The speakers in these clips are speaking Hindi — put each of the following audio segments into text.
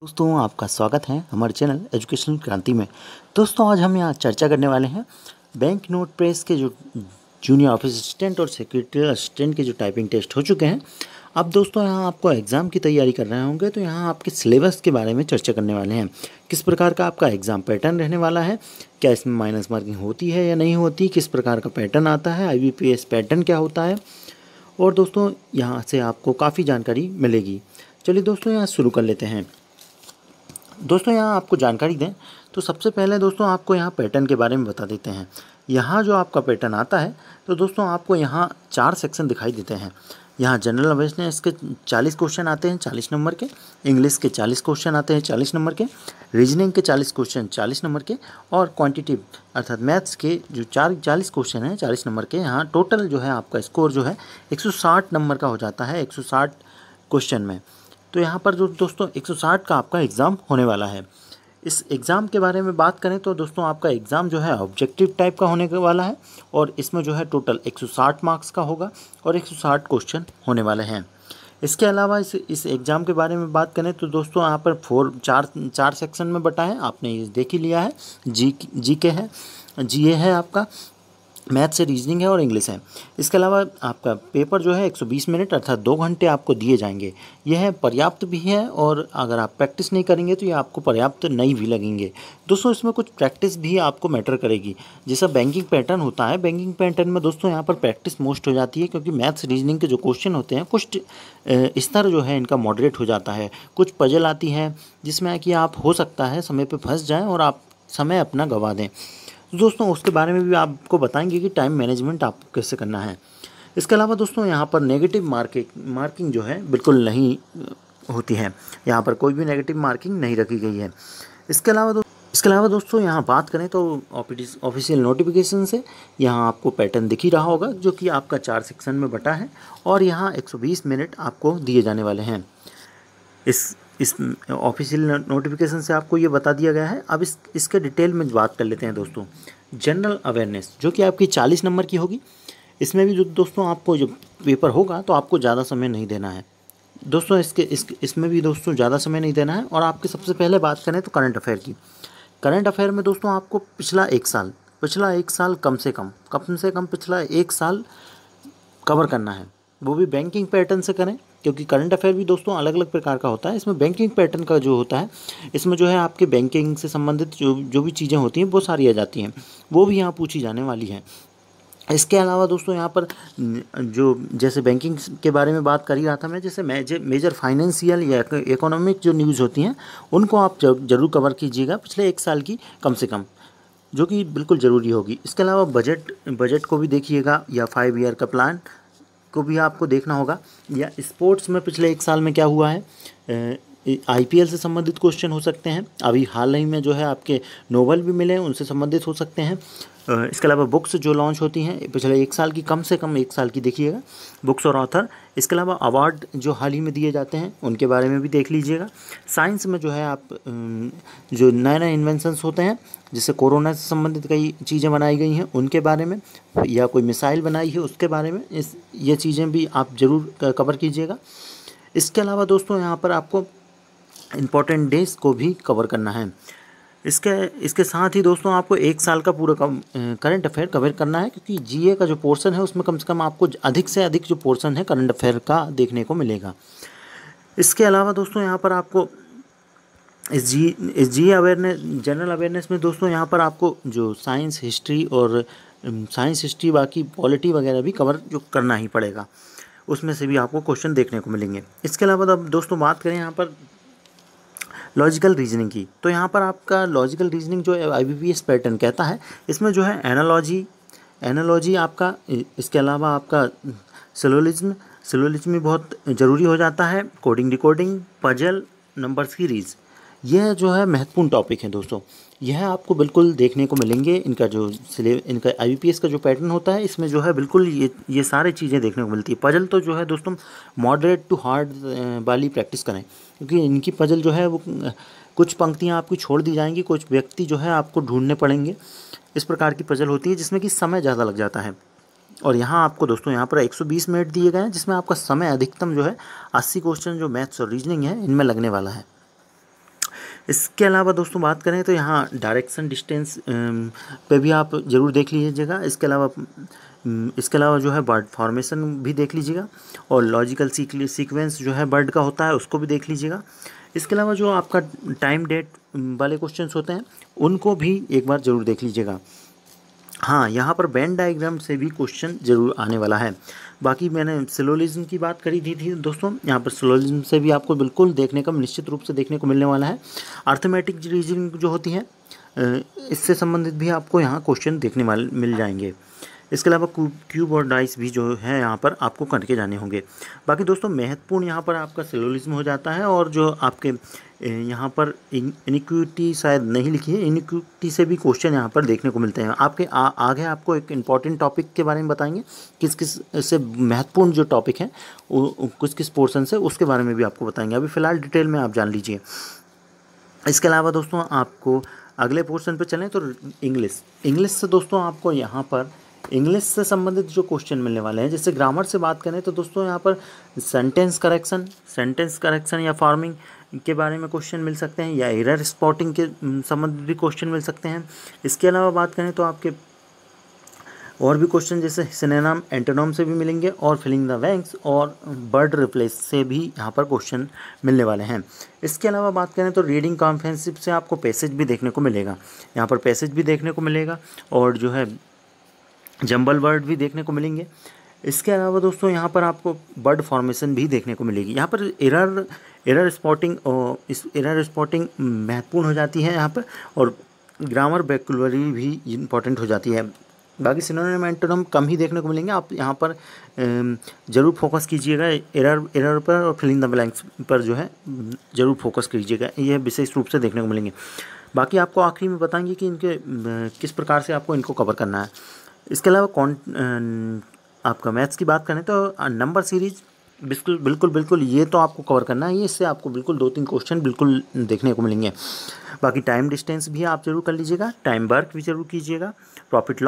दोस्तों आपका स्वागत है हमारे चैनल एजुकेशनल क्रांति में। दोस्तों आज हम यहाँ चर्चा करने वाले हैं बैंक नोट प्रेस के जो जूनियर ऑफिस असिस्टेंट और सेक्रेटरी असिस्टेंट के जो टाइपिंग टेस्ट हो चुके हैं। अब दोस्तों यहाँ आपको एग्ज़ाम की तैयारी कर रहे होंगे तो यहाँ आपके सिलेबस के बारे में चर्चा करने वाले हैं। किस प्रकार का आपका एग्ज़ाम पैटर्न रहने वाला है, क्या इसमें माइनस मार्किंग होती है या नहीं होती, किस प्रकार का पैटर्न आता है, IBPS पैटर्न क्या होता है, और दोस्तों यहाँ से आपको काफ़ी जानकारी मिलेगी। चलिए दोस्तों यहाँ शुरू कर लेते हैं। दोस्तों यहाँ आपको जानकारी दें तो सबसे पहले दोस्तों आपको यहाँ पैटर्न के बारे में बता देते हैं। यहाँ जो आपका पैटर्न आता है तो दोस्तों आपको यहाँ 4 सेक्शन दिखाई देते हैं। यहाँ जनरल अवेयरनेस के 40 क्वेश्चन आते हैं 40 नंबर के, इंग्लिश के 40 क्वेश्चन आते हैं 40 नंबर के, रीजनिंग के 40 क्वेश्चन 40 नंबर के, और क्वांटिटिव अर्थात मैथ्स के जो 40 क्वेश्चन हैं 40 नंबर के। यहाँ टोटल जो है आपका स्कोर जो है 160 नंबर का हो जाता है 160 क्वेश्चन में। तो यहाँ पर जो दोस्तों 160 का आपका एग्ज़ाम होने वाला है। इस एग्ज़ाम के बारे में बात करें तो दोस्तों आपका एग्ज़ाम जो है ऑब्जेक्टिव टाइप का होने वाला है और इसमें जो है टोटल 160 मार्क्स का होगा और 160 क्वेश्चन होने वाले हैं। इसके अलावा इस एग्ज़ाम के बारे में बात करें तो दोस्तों यहाँ पर चार सेक्शन में बटा है, आपने ये देख ही लिया है। जीके है, जीए है, आपका मैथ से रीजनिंग है और इंग्लिश है। इसके अलावा आपका पेपर जो है 120 मिनट अर्थात 2 घंटे आपको दिए जाएंगे। यह है पर्याप्त भी है, और अगर आप प्रैक्टिस नहीं करेंगे तो ये आपको पर्याप्त नहीं भी लगेंगे। दोस्तों इसमें कुछ प्रैक्टिस भी आपको मैटर करेगी। जैसा बैंकिंग पैटर्न होता है, बैंकिंग पैटर्न में दोस्तों यहाँ पर प्रैक्टिस मोस्ट हो जाती है, क्योंकि मैथ्स रीजनिंग के जो क्वेश्चन होते हैं कुछ स्तर जो है इनका मॉडरेट हो जाता है। कुछ पजल आती है जिसमें कि आप हो सकता है समय पर फंस जाएँ और आप समय अपना गंवा दें। दोस्तों उसके बारे में भी आपको बताएंगे कि टाइम मैनेजमेंट आपको कैसे करना है। इसके अलावा दोस्तों यहाँ पर नेगेटिव मार्किंग जो है बिल्कुल नहीं होती है। यहाँ पर कोई भी नेगेटिव मार्किंग नहीं रखी गई है। इसके अलावा दोस्तों यहाँ बात करें तो ऑफिशियल नोटिफिकेशन से यहाँ आपको पैटर्न दिख ही रहा होगा, जो कि आपका 4 सेक्शन में बटा है और यहाँ 120 मिनट आपको दिए जाने वाले हैं। इस ऑफिशियल नोटिफिकेशन से आपको ये बता दिया गया है। अब इसके डिटेल में बात कर लेते हैं दोस्तों। जनरल अवेयरनेस जो कि आपकी 40 नंबर की होगी। इसमें भी जो दोस्तों आपको जो पेपर होगा तो आपको ज़्यादा समय नहीं देना है दोस्तों। इसमें भी दोस्तों ज़्यादा समय नहीं देना है। और आपके सबसे पहले बात करें तो करंट अफेयर की। करंट अफेयर में दोस्तों आपको पिछला एक साल कम से कम पिछला एक साल कवर करना है। वो भी बैंकिंग पैटर्न से करें, क्योंकि करंट अफेयर भी दोस्तों अलग अलग प्रकार का होता है। इसमें बैंकिंग पैटर्न का जो होता है, इसमें जो है आपके बैंकिंग से संबंधित जो भी चीज़ें होती हैं वो सारी आ जाती हैं, वो भी यहाँ पूछी जाने वाली हैं। इसके अलावा दोस्तों यहाँ पर जो जैसे बैंकिंग के बारे में बात कर ही रहा था मैं, जैसे मेजर फाइनेंशियल या इकोनॉमिक जो न्यूज़ होती हैं उनको आप जरूर कवर कीजिएगा पिछले एक साल की कम से कम, जो कि बिल्कुल ज़रूरी होगी। इसके अलावा बजट को भी देखिएगा, या 5 ईयर का प्लान को भी आपको देखना होगा, या स्पोर्ट्स में पिछले एक साल में क्या हुआ है। IPL से संबंधित क्वेश्चन हो सकते हैं। अभी हाल ही में जो है आपके नोवेल भी मिले हैं, उनसे संबंधित हो सकते हैं। इसके अलावा बुक्स जो लॉन्च होती हैं पिछले एक साल की, कम से कम एक साल की देखिएगा, बुक्स और ऑथर। इसके अलावा अवार्ड जो हाल ही में दिए जाते हैं उनके बारे में भी देख लीजिएगा। साइंस में जो है आप जो नए नए इन्वेंशंस होते हैं, जैसे कोरोना से संबंधित कई चीज़ें बनाई गई हैं उनके बारे में, या कोई मिसाइल बनाई है उसके बारे में, ये चीज़ें भी आप ज़रूर कवर कीजिएगा। इसके अलावा दोस्तों यहाँ पर आपको इम्पॉर्टेंट डेज को भी कवर करना है। इसके साथ ही दोस्तों आपको एक साल का पूरा करंट अफेयर कवर करना है, क्योंकि GA का जो पोर्शन है उसमें कम से कम आपको अधिक से अधिक जो पोर्शन है करंट अफेयर का देखने को मिलेगा। इसके अलावा दोस्तों यहाँ पर आपको इस GA अवेयरनेस जनरल अवेयरनेस में दोस्तों यहाँ पर आपको जो साइंस हिस्ट्री बाकी पॉलिटी वगैरह भी कवर जो करना ही पड़ेगा, उसमें से भी आपको क्वेश्चन देखने को मिलेंगे। इसके अलावा अब दोस्तों बात करें यहाँ पर लॉजिकल रीजनिंग की, तो यहाँ पर आपका लॉजिकल रीजनिंग जो IBPS पैटर्न कहता है, इसमें जो है एनालॉजी आपका, इसके अलावा आपका सिलोजिज्म भी बहुत ज़रूरी हो जाता है, coding decoding, puzzle, number series, यह जो है महत्वपूर्ण टॉपिक है दोस्तों। यह आपको बिल्कुल देखने को मिलेंगे। इनका IBPS का जो पैटर्न होता है इसमें जो है बिल्कुल ये सारी चीज़ें देखने को मिलती है। पजल तो जो है दोस्तों मॉडरेट टू हार्ड वाली प्रैक्टिस करें, क्योंकि इनकी पजल जो है वो कुछ पंक्तियाँ आपकी छोड़ दी जाएंगी, कुछ व्यक्ति जो है आपको ढूंढने पड़ेंगे। इस प्रकार की पजल होती है जिसमें कि समय ज़्यादा लग जाता है। और यहाँ आपको दोस्तों यहाँ पर 120 मिनट दिए गए हैं, जिसमें आपका समय अधिकतम जो है 80 क्वेश्चन जो मैथ्स और रीजनिंग है इनमें लगने वाला है। इसके अलावा दोस्तों बात करें तो यहाँ डायरेक्शन डिस्टेंस पे भी आप ज़रूर देख लीजिएगा। इसके अलावा जो है बर्ड फॉर्मेशन भी देख लीजिएगा, और लॉजिकल सीक्वेंस जो है बर्ड का होता है उसको भी देख लीजिएगा। इसके अलावा जो आपका टाइम डेट वाले क्वेश्चंस होते हैं उनको भी एक बार ज़रूर देख लीजिएगा। हाँ, यहाँ पर वेन डायग्राम से भी क्वेश्चन ज़रूर आने वाला है। बाकी मैंने सिलोजिज्म की बात करी थी दोस्तों, यहाँ पर सिलोजिज्म से भी आपको बिल्कुल देखने का निश्चित रूप से देखने को मिलने वाला है। अर्थमेटिक रीजनिंग जो होती है इससे संबंधित भी आपको यहाँ क्वेश्चन देखने वाले मिल जाएंगे। इसके अलावा क्यूब और डाइस भी जो है यहाँ पर आपको करके जाने होंगे। बाकी दोस्तों महत्वपूर्ण यहाँ पर आपका सिलोजिज्म हो जाता है, और जो आपके यहाँ पर इनिक्विटी शायद नहीं लिखी है, इनिक्विटी से भी क्वेश्चन यहाँ पर देखने को मिलते हैं। आपके आगे आपको एक इम्पॉर्टेंट टॉपिक के बारे में बताएंगे, किस किस से महत्वपूर्ण जो टॉपिक है वो किस पोर्सन से, उसके बारे में भी आपको बताएंगे। अभी फ़िलहाल डिटेल में आप जान लीजिए। इसके अलावा दोस्तों आपको अगले पोर्शन पर चलें तो इंग्लिश से दोस्तों आपको यहाँ पर इंग्लिश से संबंधित जो क्वेश्चन मिलने वाले हैं, जैसे ग्रामर से बात करें तो दोस्तों यहाँ पर सेंटेंस करेक्शन या फार्मिंग के बारे में क्वेश्चन मिल सकते हैं, या एरर स्पॉटिंग के संबंधित भी क्वेश्चन मिल सकते हैं। इसके अलावा बात करें तो आपके और भी क्वेश्चन जैसे सिनोनिम एंटोनिम से भी मिलेंगे, और फिलिंग द ब्लैंक्स और वर्ड रिप्लेस से भी यहाँ पर क्वेश्चन मिलने वाले हैं। इसके अलावा बात करें तो रीडिंग कॉम्प्रिहेंसिव से आपको पैसेज भी देखने को मिलेगा, यहाँ पर पैसेज भी देखने को मिलेगा, और जो है जंबल वर्ड भी देखने को मिलेंगे। इसके अलावा दोस्तों यहाँ पर आपको बर्ड फॉर्मेशन भी देखने को मिलेगी। यहाँ पर एरर स्पॉटिंग महत्वपूर्ण हो जाती है यहाँ पर, और ग्रामर वोकैबुलरी भी इम्पॉर्टेंट हो जाती है। बाकी सिनोनिम एंटोनिम कम ही देखने को मिलेंगे। आप यहाँ पर ज़रूर फोकस कीजिएगा एरर पर, और फिलिंग द ब्लैंक्स पर जो है ज़रूर फोकस कीजिएगा, यह विशेष रूप से देखने को मिलेंगे। बाकी आपको आखिरी में बताएंगे कि इनके किस प्रकार से आपको इनको कवर करना है। इसके अलावा आपका मैथ्स की बात करें तो नंबर सीरीज बिल्कुल ये तो आपको कवर करना है, इससे आपको बिल्कुल 2-3 क्वेश्चन बिल्कुल देखने को मिलेंगे। बाकी टाइम डिस्टेंस भी आप जरूर कर लीजिएगा, टाइम वर्क भी जरूर कीजिएगा। प्रॉफिट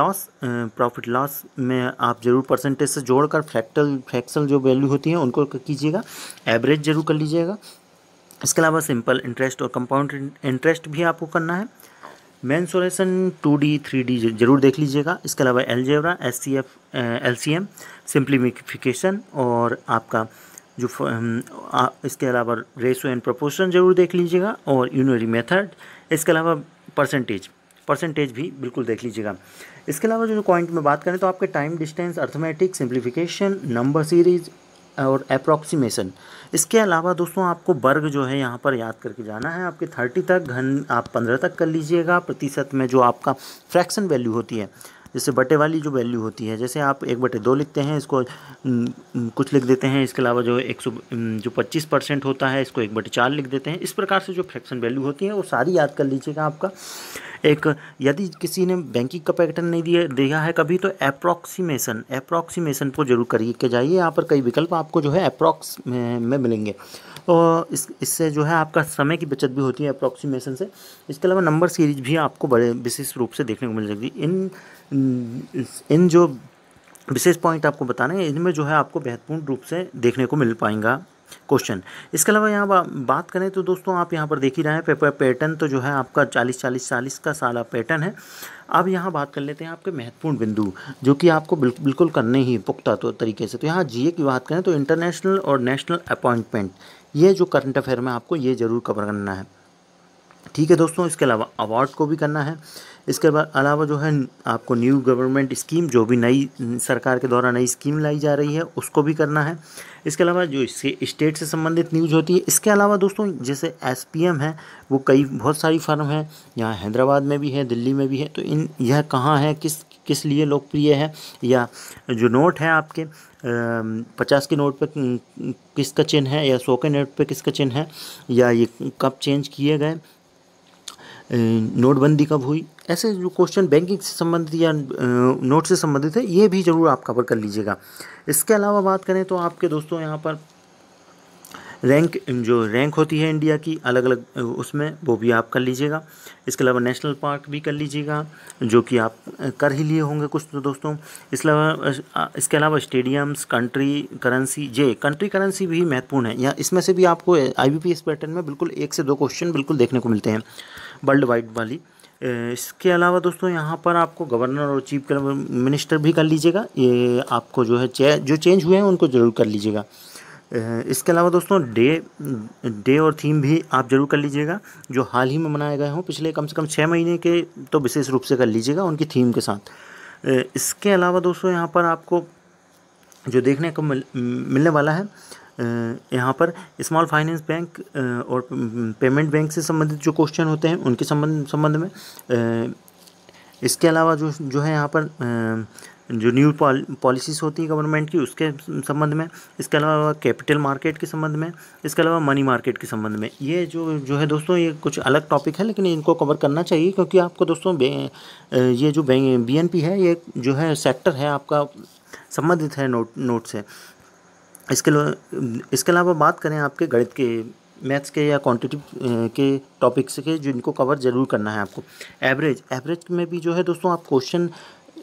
लॉस में आप जरूर परसेंटेज से जोड़कर फ्रैक्शनल जो वैल्यू होती है उनको कीजिएगा। एवरेज जरूर कर लीजिएगा। इसके अलावा सिंपल इंटरेस्ट और कंपाउंड इंटरेस्ट भी आपको करना है। मेंसुरेशन 2D 3D जरूर देख लीजिएगा। इसके अलावा अलजेब्रा, SCF, LCM, सिंप्लीफिकेशन, और आपका जो इसके अलावा रेशियो एंड प्रोपोर्शन जरूर देख लीजिएगा, और यूनरी मेथड। इसके अलावा परसेंटेज भी बिल्कुल देख लीजिएगा। इसके अलावा जो पॉइंट में बात करें तो आपके time distance, arithmetic, simplification, number series और अप्रॉक्सीमेशन। इसके अलावा दोस्तों आपको वर्ग जो है यहाँ पर याद करके जाना है। आपके 30 तक, घन आप 15 तक कर लीजिएगा। प्रतिशत में जो आपका फ्रैक्शन वैल्यू होती है, जैसे बटे वाली जो वैल्यू होती है, जैसे आप 1/2 लिखते हैं, इसको कुछ लिख देते हैं। इसके अलावा जो 25% होता है, इसको 1/4 लिख देते हैं। इस प्रकार से जो फ्रैक्शन वैल्यू होती है वो सारी याद कर लीजिएगा। आपका यदि किसी ने बैंकिंग का पैटर्न नहीं दिया है कभी, तो अप्रॉक्सीमेशन को जरूर करके जाइए। यहाँ पर कई विकल्प आपको जो है अप्रॉक्स में मिलेंगे, और इससे जो है आपका समय की बचत भी होती है अप्रॉक्सीमेशन से। इसके अलावा नंबर सीरीज भी आपको बड़े विशेष रूप से देखने को मिल जाएगी। इन जो विशेष पॉइंट आपको बताने हैं, इनमें जो है आपको महत्वपूर्ण रूप से देखने को मिल पाएगा क्वेश्चन। इसके अलावा यहाँ बात करें तो दोस्तों आप यहाँ पर देख ही रहे हैं, पेपर पैटर्न तो जो है आपका 40-40-40 का साला पैटर्न है। अब यहाँ बात कर लेते हैं आपके महत्वपूर्ण बिंदु, जो कि आपको बिल्कुल करने ही पुख्ता तरीके से। तो यहाँ GA की बात करें तो इंटरनेशनल और नेशनल अपॉइंटमेंट, ये जो करंट अफेयर में आपको ये ज़रूर कवर करना है, ठीक है दोस्तों। इसके अलावा अवार्ड को भी करना है। इसके अलावा जो है आपको न्यू गवर्नमेंट स्कीम, जो भी नई सरकार के द्वारा नई स्कीम लाई जा रही है, उसको भी करना है। इसके अलावा जो इससे स्टेट से संबंधित न्यूज़ होती है। इसके अलावा दोस्तों जैसे SPM है, वो बहुत सारी फर्म है, यहाँ हैदराबाद में भी है, दिल्ली में भी है। तो यह कहाँ है, किस लिए लोकप्रिय है, या जो नोट है आपके 50 के नोट पे किसका चिन्ह है, या 100 के नोट पे किसका चिन्ह है, या ये कब चेंज किए गए, नोटबंदी कब हुई, ऐसे जो क्वेश्चन बैंकिंग से संबंधित या नोट से संबंधित है, ये भी ज़रूर आप कवर कर लीजिएगा। इसके अलावा बात करें तो आपके दोस्तों यहाँ पर जो रैंक होती है इंडिया की अलग अलग उसमें, वो भी आप कर लीजिएगा। इसके अलावा नेशनल पार्क भी कर लीजिएगा, जो कि आप कर ही लिए होंगे कुछ तो दोस्तों। इसके अलावा स्टेडियम्स, कंट्री करेंसी भी महत्वपूर्ण है। या इसमें से भी आपको IBPS पैटर्न में बिल्कुल 1 से 2 क्वेश्चन बिल्कुल देखने को मिलते हैं, वर्ल्ड वाइड वाली। इसके अलावा दोस्तों यहाँ पर आपको गवर्नर और चीफ मिनिस्टर भी कर लीजिएगा। ये आपको जो है जो चेंज हुए हैं उनको ज़रूर कर लीजिएगा। इसके अलावा दोस्तों डे और थीम भी आप ज़रूर कर लीजिएगा, जो हाल ही में मनाए गए हों पिछले कम से कम 6 महीने के, तो विशेष रूप से कर लीजिएगा उनकी थीम के साथ। इसके अलावा दोस्तों यहाँ पर आपको जो देखने को मिलने वाला है, यहाँ पर स्मॉल फाइनेंस बैंक और पेमेंट बैंक से संबंधित जो क्वेश्चन होते हैं उनके संबंध में। इसके अलावा जो है यहाँ पर जो न्यू पॉलिसीज़ होती है गवर्नमेंट की, उसके संबंध में। इसके अलावा कैपिटल मार्केट के संबंध में। इसके अलावा मनी मार्केट के संबंध में। ये जो है दोस्तों, ये कुछ अलग टॉपिक है, लेकिन इनको कवर करना चाहिए, क्योंकि आपको दोस्तों ये जो BNP है, ये जो है सेक्टर है आपका, संबंधित है नोट से। इसके अलावा बात करें आपके गणित के, मैथ्स के या क्वांटिटिव के टॉपिक्स के, जिनको कवर ज़रूर करना है आपको। एवरेज में भी जो है दोस्तों, आप क्वेश्चन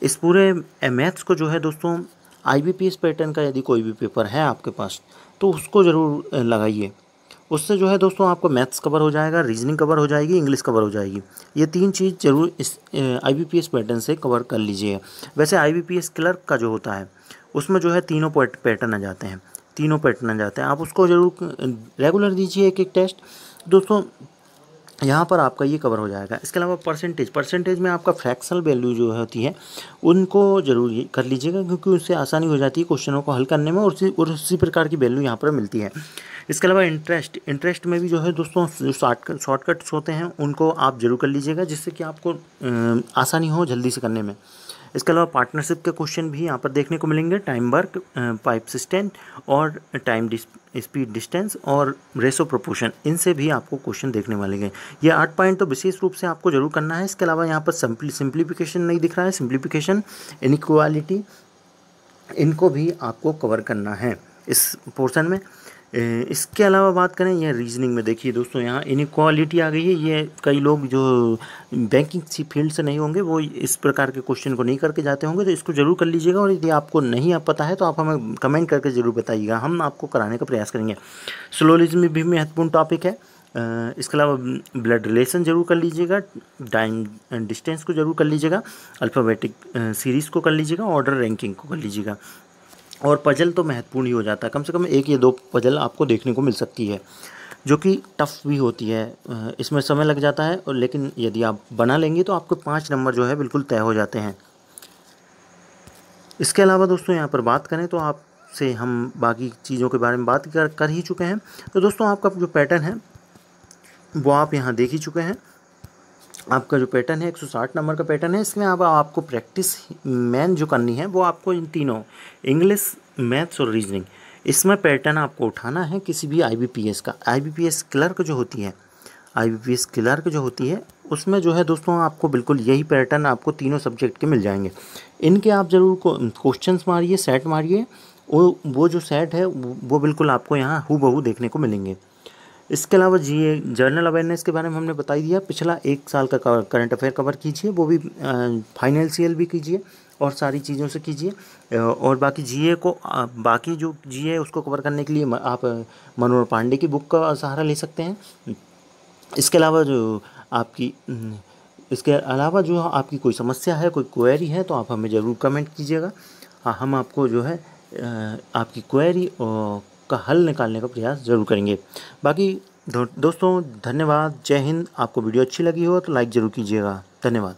इस पूरे मैथ्स को जो है दोस्तों, IBPS पैटर्न का यदि कोई भी पेपर है आपके पास, तो उसको ज़रूर लगाइए। उससे जो है दोस्तों आपको मैथ्स कवर हो जाएगा, रीजनिंग कवर हो जाएगी, इंग्लिश कवर हो जाएगी। ये 3 चीज़ ज़रूर इस IBPS पैटर्न से कवर कर लीजिए। वैसे IBPS क्लर्क का जो होता है, उसमें जो है तीनों पैटर्न आ जाते हैं। आप उसको ज़रूर रेगुलर दीजिए एक टेस्ट दोस्तों, यहाँ पर आपका ये कवर हो जाएगा। इसके अलावा परसेंटेज में आपका फ्रैक्शनल वैल्यू जो होती है, उनको ज़रूर कर लीजिएगा, क्योंकि उससे आसानी हो जाती है क्वेश्चनों को हल करने में, और उसी प्रकार की वैल्यू यहाँ पर मिलती है। इसके अलावा इंटरेस्ट में भी जो है दोस्तों, जो शॉर्टकट्स होते हैं उनको आप ज़रूर कर लीजिएगा, जिससे कि आपको आसानी हो जल्दी से करने में। इसके अलावा पार्टनरशिप के क्वेश्चन भी यहाँ पर देखने को मिलेंगे, टाइम वर्क, पाइप सिस्टम और टाइम स्पीड डिस्टेंस और रेशो प्रोपोर्शन, इनसे भी आपको क्वेश्चन देखने वाले हैं। ये 8 पॉइंट तो विशेष रूप से आपको जरूर करना है। इसके अलावा यहाँ पर सिंप्लीफिकेशन नहीं दिख रहा है, सिंप्लीफिकेशन, इनइक्वालिटी, इनको भी आपको कवर करना है इस पोर्शन में। इसके अलावा बात करें यह रीजनिंग में, देखिए दोस्तों यहाँ इनइक्वालिटी आ गई है। ये कई लोग जो बैंकिंग फील्ड से नहीं होंगे, वो इस प्रकार के क्वेश्चन को नहीं करके जाते होंगे, तो इसको ज़रूर कर लीजिएगा। और यदि आपको नहीं पता है तो आप हमें कमेंट करके ज़रूर बताइएगा, हम आपको कराने का प्रयास करेंगे। स्लोलिज्म भी महत्वपूर्ण टॉपिक है। इसके अलावा ब्लड रिलेशन ज़रूर कर लीजिएगा, टाइम डिस्टेंस को ज़रूर कर लीजिएगा, अल्फ़ाबेटिक सीरीज़ को कर लीजिएगा, ऑर्डर रैंकिंग को कर लीजिएगा। और पजल तो महत्वपूर्ण ही हो जाता है, कम से कम 1 या 2 पजल आपको देखने को मिल सकती है, जो कि टफ़ भी होती है। इसमें समय लग जाता है, और लेकिन यदि आप बना लेंगे तो आपको 5 नंबर जो है बिल्कुल तय हो जाते हैं। इसके अलावा दोस्तों यहाँ पर बात करें तो आपसे हम बाकी चीज़ों के बारे में बात कर ही चुके हैं। तो दोस्तों आपका जो पैटर्न है वो आप यहाँ देख ही चुके हैं। आपका जो पैटर्न है 160 नंबर का पैटर्न है। इसमें अब आपको प्रैक्टिस मेन जो करनी है वो आपको इन तीनों, इंग्लिश, मैथ्स और रीजनिंग, इसमें पैटर्न आपको उठाना है किसी भी IBPS का। IBPS क्लर्क जो होती है, उसमें जो है दोस्तों आपको बिल्कुल यही पैटर्न आपको तीनों सब्जेक्ट के मिल जाएंगे। इनके आप ज़रूर क्वेश्चंस मारिए, सेट मारिए, वो जो सेट है वो बिल्कुल आपको यहाँ हूबहू देखने को मिलेंगे। इसके अलावा GA जनरल अवेयरनेस के बारे में हमने बता दिया। पिछला 1 साल का करंट अफेयर कवर कीजिए, वो भी फाइनेंशियल भी कीजिए और सारी चीज़ों से कीजिए। और बाकी GA को बाकी जो GA है उसको कवर करने के लिए आप मनोहर पांडे की बुक का सहारा ले सकते हैं। इसके अलावा जो आपकी कोई समस्या है, कोई क्वेरी है, तो आप हमें ज़रूर कमेंट कीजिएगा। हाँ, हम आपको जो है आपकी क्वेरी का हल निकालने का प्रयास ज़रूर करेंगे। बाकी दोस्तों धन्यवाद, जय हिंद। आपको वीडियो अच्छी लगी हो तो लाइक ज़रूर कीजिएगा। धन्यवाद।